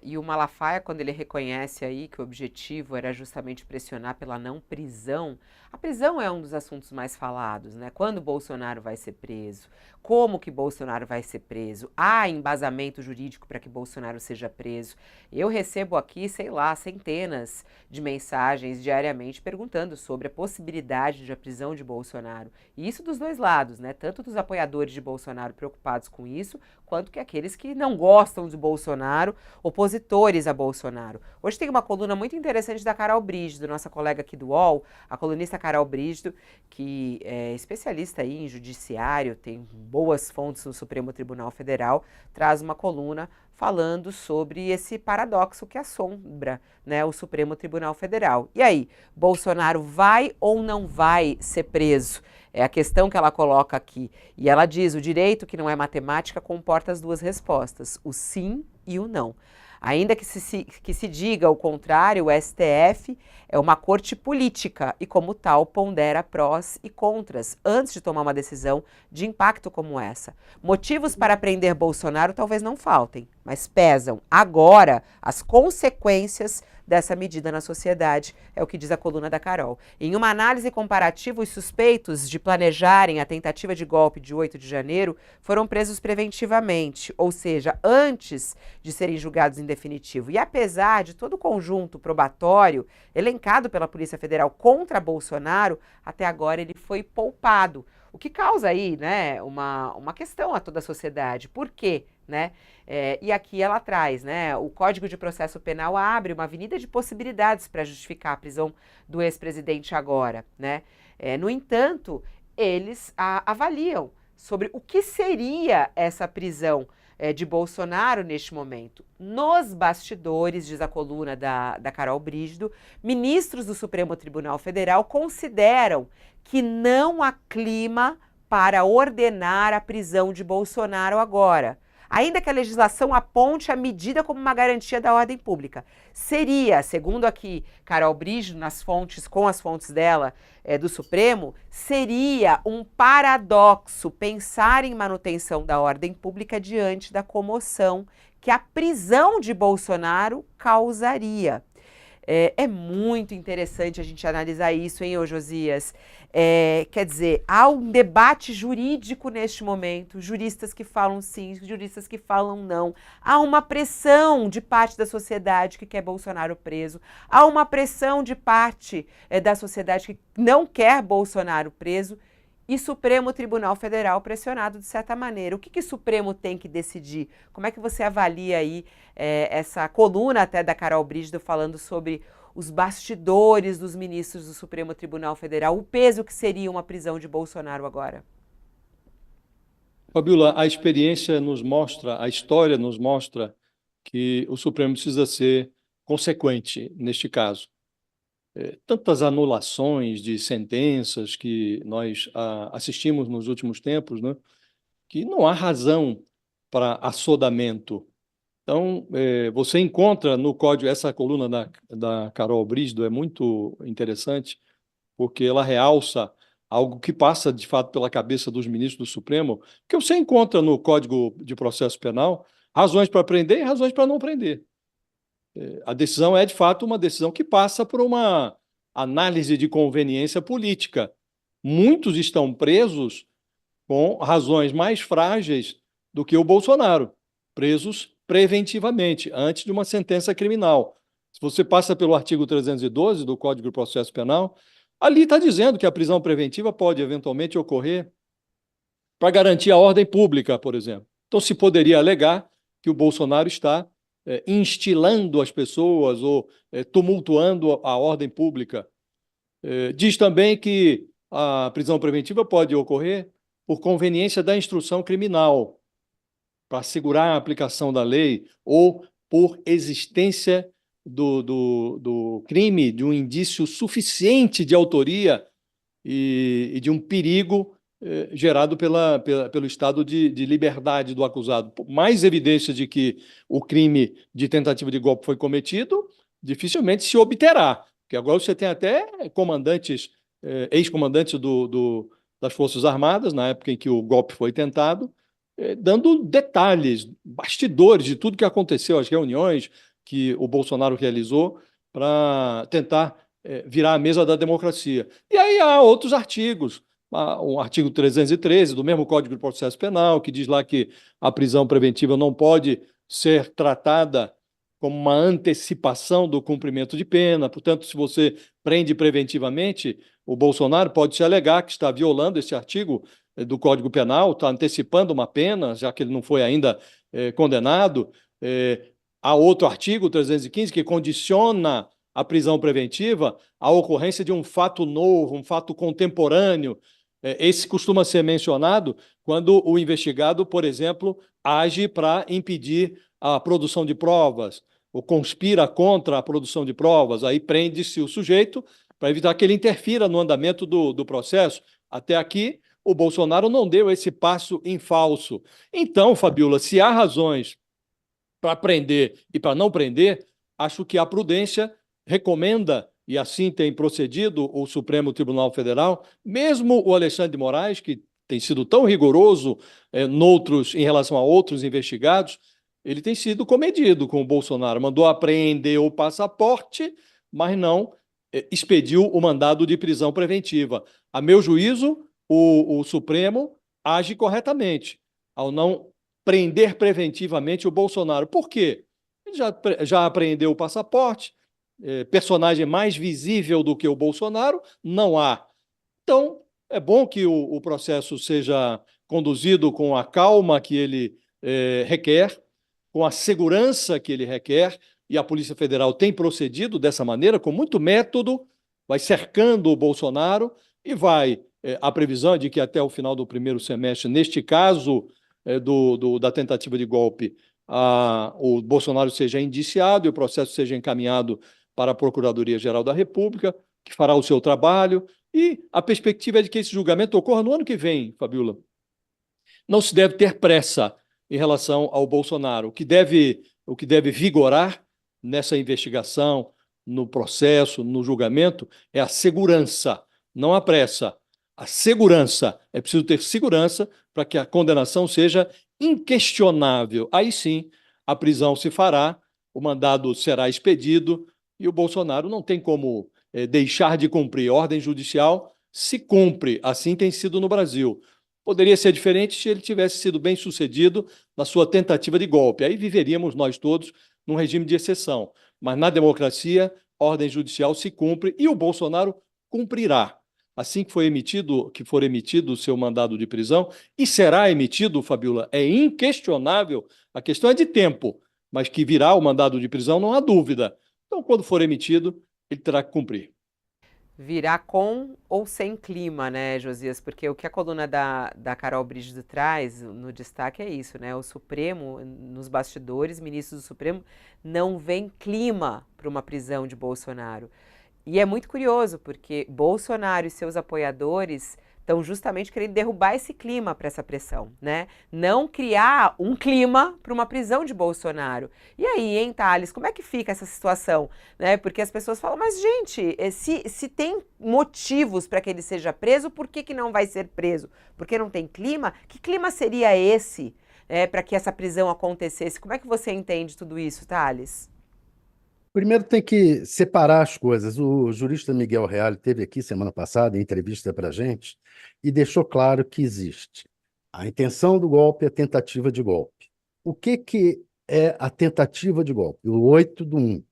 E o Malafaia, quando ele reconhece aí que o objetivo era justamente pressionar pela não prisão, a prisão é um dos assuntos mais falados, né? Quando Bolsonaro vai ser preso? Como que Bolsonaro vai ser preso? Há embasamento jurídico para que Bolsonaro seja preso? Eu recebo aqui, sei lá, centenas de mensagens diariamente perguntando sobre a possibilidade de a prisão de Bolsonaro. E isso dos dois lados, né? Tanto dos apoiadores de Bolsonaro preocupados com isso, quanto que aqueles que não gostam de Bolsonaro, opositores a Bolsonaro. Hoje tem uma coluna muito interessante da Carol Brígido, nossa colega aqui do UOL, a colunista Carol Brígido, que é especialista aí em judiciário, tem boas fontes no Supremo Tribunal Federal, traz uma coluna falando sobre esse paradoxo que assombra, né, o Supremo Tribunal Federal. E aí, Bolsonaro vai ou não vai ser preso? É a questão que ela coloca aqui. E ela diz: o direito, que não é matemática, comporta as duas respostas, o sim e o não. Ainda que se diga o contrário, o STF é uma corte política e, como tal, pondera prós e contras antes de tomar uma decisão de impacto como essa. Motivos para prender Bolsonaro talvez não faltem, mas pesam agora as consequências dessa medida na sociedade, é o que diz a coluna da Carol. Em uma análise comparativa, os suspeitos de planejarem a tentativa de golpe de 8 de janeiro foram presos preventivamente, ou seja, antes de serem julgados em definitivo. E apesar de todo o conjunto probatório elencado pela Polícia Federal contra Bolsonaro, até agora ele foi poupado. O que causa aí, né, uma questão a toda a sociedade. Por quê? Né? E aqui ela traz, né, o Código de Processo Penal abre uma avenida de possibilidades para justificar a prisão do ex-presidente agora, né? No entanto, eles avaliam sobre o que seria essa prisão de Bolsonaro neste momento. Nos bastidores, diz a coluna da Carol Brígido, ministros do Supremo Tribunal Federal consideram que não há clima para ordenar a prisão de Bolsonaro agora, ainda que a legislação aponte a medida como uma garantia da ordem pública. Seria, segundo aqui Carol Brígido, com as fontes dela do Supremo, seria um paradoxo pensar em manutenção da ordem pública diante da comoção que a prisão de Bolsonaro causaria. É muito interessante a gente analisar isso, hein, ô Josias? Quer dizer, há um debate jurídico neste momento, juristas que falam sim, juristas que falam não. Há uma pressão de parte da sociedade que quer Bolsonaro preso, há uma pressão de parte da sociedade que não quer Bolsonaro preso, e Supremo Tribunal Federal pressionado de certa maneira. O que o Supremo tem que decidir? Como é que você avalia aí essa coluna até da Carol Brígido falando sobre os bastidores dos ministros do Supremo Tribunal Federal, o peso que seria uma prisão de Bolsonaro agora? Fabiola, a experiência nos mostra, a história nos mostra que o Supremo precisa ser consequente neste caso. Tantas anulações de sentenças que nós assistimos nos últimos tempos, né, que não há razão para assodamento. Então, você encontra no código, essa coluna da Carol Brígido é muito interessante, porque ela realça algo que passa, de fato, pela cabeça dos ministros do Supremo, que você encontra no Código de Processo Penal razões para prender e razões para não prender. A decisão é, de fato, uma decisão que passa por uma análise de conveniência política. Muitos estão presos com razões mais frágeis do que o Bolsonaro, presos preventivamente, antes de uma sentença criminal. Se você passa pelo artigo 312 do Código de Processo Penal, ali está dizendo que a prisão preventiva pode eventualmente ocorrer para garantir a ordem pública, por exemplo. Então, se poderia alegar que o Bolsonaro está instilando as pessoas ou tumultuando a ordem pública. Diz também que a prisão preventiva pode ocorrer por conveniência da instrução criminal, para assegurar a aplicação da lei, ou por existência do crime, de um indício suficiente de autoria e de um perigo gerado pelo estado de liberdade do acusado. Mais evidência de que o crime de tentativa de golpe foi cometido, dificilmente se obterá, porque agora você tem até comandantes, ex-comandantes das Forças Armadas, na época em que o golpe foi tentado, dando detalhes, bastidores de tudo que aconteceu, as reuniões que o Bolsonaro realizou para tentar virar a mesa da democracia. E aí há outros artigos, um artigo 313 do mesmo Código de Processo Penal, que diz lá que a prisão preventiva não pode ser tratada como uma antecipação do cumprimento de pena. Portanto, se você prende preventivamente, o Bolsonaro pode se alegar que está violando esse artigo do Código Penal, está antecipando uma pena, já que ele não foi ainda condenado. Há outro artigo, 315, que condiciona a prisão preventiva à ocorrência de um fato novo, um fato contemporâneo. Esse costuma ser mencionado quando o investigado, por exemplo, age para impedir a produção de provas, ou conspira contra a produção de provas, aí prende-se o sujeito para evitar que ele interfira no andamento do processo. Até aqui, o Bolsonaro não deu esse passo em falso. Então, Fabiola, se há razões para prender e para não prender, acho que a prudência recomenda, e assim tem procedido o Supremo Tribunal Federal, mesmo o Alexandre de Moraes, que tem sido tão rigoroso em relação a outros investigados, ele tem sido comedido com o Bolsonaro. Mandou apreender o passaporte, mas não expediu o mandado de prisão preventiva. A meu juízo, o Supremo age corretamente ao não prender preventivamente o Bolsonaro. Por quê? Ele já apreendeu o passaporte, personagem mais visível do que o Bolsonaro, não há. Então, é bom que o processo seja conduzido com a calma que ele requer, com a segurança que ele requer, e a Polícia Federal tem procedido dessa maneira, com muito método, vai cercando o Bolsonaro e vai. A previsão é de que até o final do primeiro semestre, neste caso da tentativa de golpe, o Bolsonaro seja indiciado e o processo seja encaminhado para a Procuradoria-Geral da República, que fará o seu trabalho, e a perspectiva é de que esse julgamento ocorra no ano que vem, Fabiola. Não se deve ter pressa em relação ao Bolsonaro. O que deve vigorar nessa investigação, no processo, no julgamento, é a segurança, não a pressa. A segurança. É preciso ter segurança para que a condenação seja inquestionável. Aí sim, a prisão se fará, o mandado será expedido e o Bolsonaro não tem como deixar de cumprir. Ordem judicial se cumpre. Assim tem sido no Brasil. Poderia ser diferente se ele tivesse sido bem-sucedido na sua tentativa de golpe. Aí viveríamos nós todos num regime de exceção. Mas na democracia, a ordem judicial se cumpre e o Bolsonaro cumprirá. Assim que for emitido o seu mandado de prisão, e será emitido, Fabiola, é inquestionável, a questão é de tempo, mas que virá o mandado de prisão, não há dúvida. Então, quando for emitido, ele terá que cumprir. Virá com ou sem clima, né, Josias? Porque o que a coluna da Carol Brígido traz no destaque é isso, né? O Supremo, nos bastidores, ministros do Supremo não veem clima para uma prisão de Bolsonaro. E é muito curioso, porque Bolsonaro e seus apoiadores estão justamente querendo derrubar esse clima para essa pressão, né? Não criar um clima para uma prisão de Bolsonaro. E aí, hein, Thales, como é que fica essa situação? Né? Porque as pessoas falam, mas gente, se tem motivos para que ele seja preso, por que não vai ser preso? Porque não tem clima? Que clima seria esse para que essa prisão acontecesse? Como é que você entende tudo isso, Thales? Primeiro tem que separar as coisas. O jurista Miguel Reale esteve aqui semana passada em entrevista para a gente e deixou claro que existe a intenção do golpe e a tentativa de golpe. O que é a tentativa de golpe? O 8 do 1.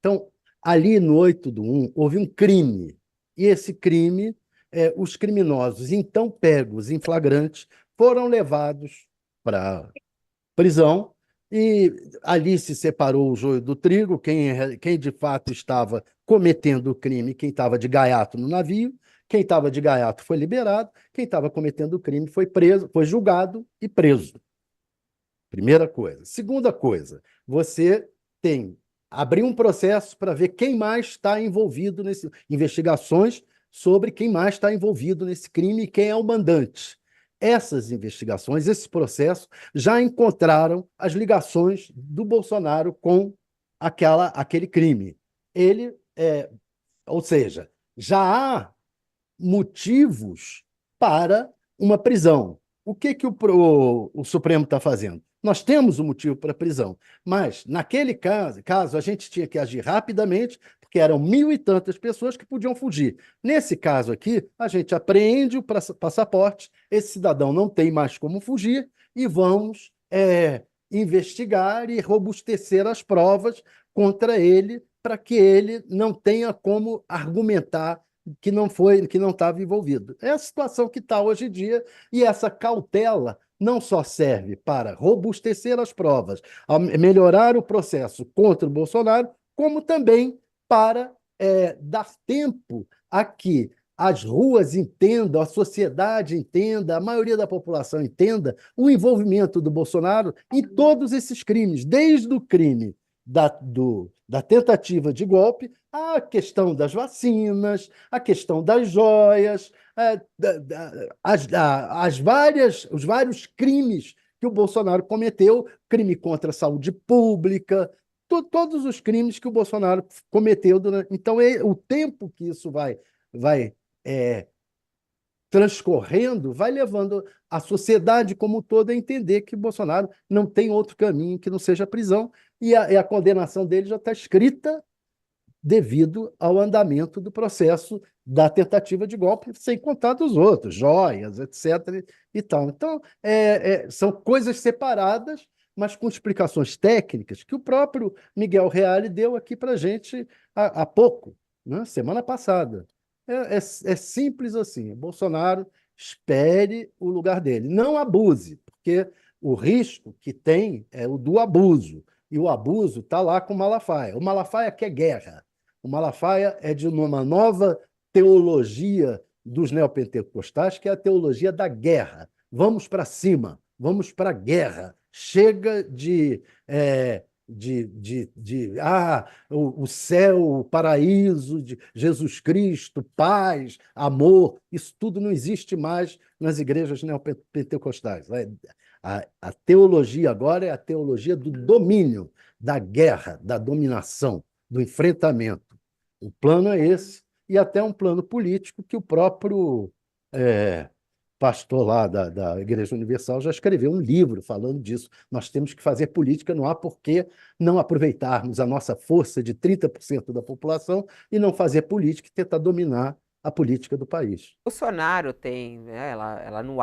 Então, ali no 8 do 1, houve um crime. E esse crime, os criminosos, então pegos em flagrante, foram levados para prisão e ali se separou o joio do trigo, quem de fato estava cometendo o crime, quem estava de gaiato no navio, quem estava de gaiato foi liberado, quem estava cometendo o crime foi preso, foi julgado e preso. Primeira coisa. Segunda coisa, você tem abrir um processo para ver quem mais está envolvido nesse investigações sobre quem mais está envolvido nesse crime e quem é o mandante. Essas investigações, esse processo, já encontraram as ligações do Bolsonaro com aquele crime. Ou seja, já há motivos para uma prisão. o que que o Supremo está fazendo? Nós temos um motivo para prisão, mas naquele caso a gente tinha que agir rapidamente, porque eram 1.000 e tantas pessoas que podiam fugir. Nesse caso aqui, a gente apreende o passaporte, esse cidadão não tem mais como fugir e vamos investigar e robustecer as provas contra ele para que ele não tenha como argumentar que não estava envolvido. É a situação que está hoje em dia, e essa cautela não só serve para robustecer as provas, melhorar o processo contra o Bolsonaro, como também para dar tempo a que as ruas entendam, a sociedade entenda, a maioria da população entenda o envolvimento do Bolsonaro em todos esses crimes, desde o crime da tentativa de golpe, a questão das vacinas, a questão das joias, os vários crimes que o Bolsonaro cometeu, crime contra a saúde pública, todos os crimes que o Bolsonaro cometeu Então, o tempo que isso vai transcorrendo, vai levando a sociedade como um todo a entender que o Bolsonaro não tem outro caminho que não seja a prisão, e a condenação dele já está escrita devido ao andamento do processo da tentativa de golpe, sem contar dos outros, joias, etc. e tal. Então, são coisas separadas, mas com explicações técnicas que o próprio Miguel Reale deu aqui para a gente há pouco, né? Semana passada. É simples assim. Bolsonaro espere o lugar dele. Não abuse, porque o risco que tem é o do abuso. E o abuso está lá com o Malafaia. O Malafaia quer guerra. O Malafaia é de uma nova teologia dos neopentecostais, que é a teologia da guerra. Vamos para cima, vamos para a guerra. Chega o céu, o paraíso de Jesus Cristo, paz, amor, isso tudo não existe mais nas igrejas neopentecostais. A teologia agora é a teologia do domínio, da guerra, da dominação, do enfrentamento. O plano é esse, e até um plano político que o próprio pastor lá da Igreja Universal já escreveu um livro falando disso. Nós temos que fazer política, não há por que não aproveitarmos a nossa força de 30% da população e não fazer política e tentar dominar a política do país. Bolsonaro tem, né, ela no